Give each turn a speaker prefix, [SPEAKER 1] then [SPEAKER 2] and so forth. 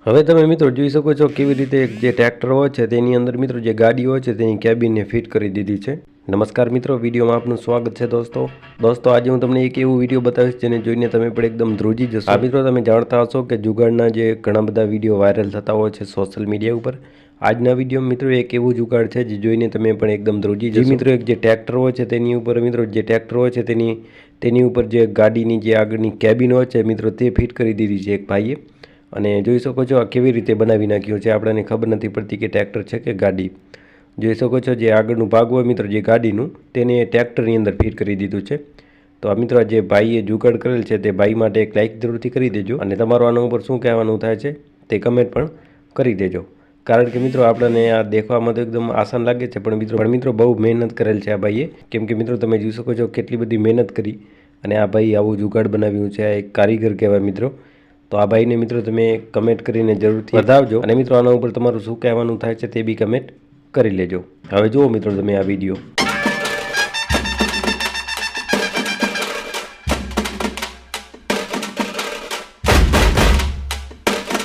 [SPEAKER 1] હવે તમે મિત્રો જોઈ શકો છો કેવી રીતે જે ટ્રેક્ટર હોય છે તેની અંદર મિત્રો જે ગાડી હોય છે તેની કેબિનને ફિટ કરી દીધી છે। નમસ્કાર મિત્રો, વિડીયોમાં આપનું સ્વાગત છે। દોસ્તો આજે હું તમને એક એવું વિડીયો બતાવીશ જેને જોઈને તમે પણ એકદમ ધ્રુજી જશો। આ મિત્રો તમે જાણતા હશો કે જુગાડના જે ઘણા બધા વિડીયો વાયરલ થતા હોય છે સોશિયલ મીડિયા ઉપર। આજના વિડીયો મિત્રો એક એવું જુગાડ છે જે જોઈને તમે પણ એકદમ ધ્રુજી જશો। મિત્રો એક જે ટ્રેક્ટર હોય છે તેની ઉપર મિત્રો જે ટ્રેક્ટર હોય છે તેની ઉપર જે ગાડીની જે આગળની કેબિન હોય છે મિત્રો તે ફિટ કરી દીધી છે એક ભાઈએ। અને જોઈ શકો છો આ કેવી રીતે બનાવી નાખ્યું છે, આપણને ખબર નથી પડતી કે ટ્રેક્ટર છે કે ગાડી। જોઈ શકો છો જે આગળનું ભાગ હોય મિત્રો જે ગાડીનું તેને ટ્રેક્ટરની અંદર ફિટ કરી દીધું છે। તો આ મિત્રો જે ભાઈએ જુગાડ કરેલ છે તે ભાઈ માટે એક લાઈક જરૂરથી કરી દેજો અને તમારું આના ઉપર શું કહેવાનું થાય છે તે કમેન્ટ પણ કરી દેજો। કારણ કે મિત્રો આપણને આ દેખવામાં તો એકદમ આસાન લાગે છે પણ મિત્રો બહુ મહેનત કરેલ છે આ ભાઈએ। કેમ કે મિત્રો તમે જોઈ શકો છો કેટલી બધી મહેનત કરી અને આ ભાઈ આવું જુગાડ બનાવ્યું છે। આ એક કારીગર કહેવાય મિત્રો। તો આ ભાઈને મિત્રો તમે કમેન્ટ કરીને જરૂરથી વધાવજો અને મિત્રો આના ઉપર તમારું શું કહેવાનું થાય છે તે બી કમેન્ટ કરી લેજો। હવે જુઓ મિત્રો તમે આ વિડીયો।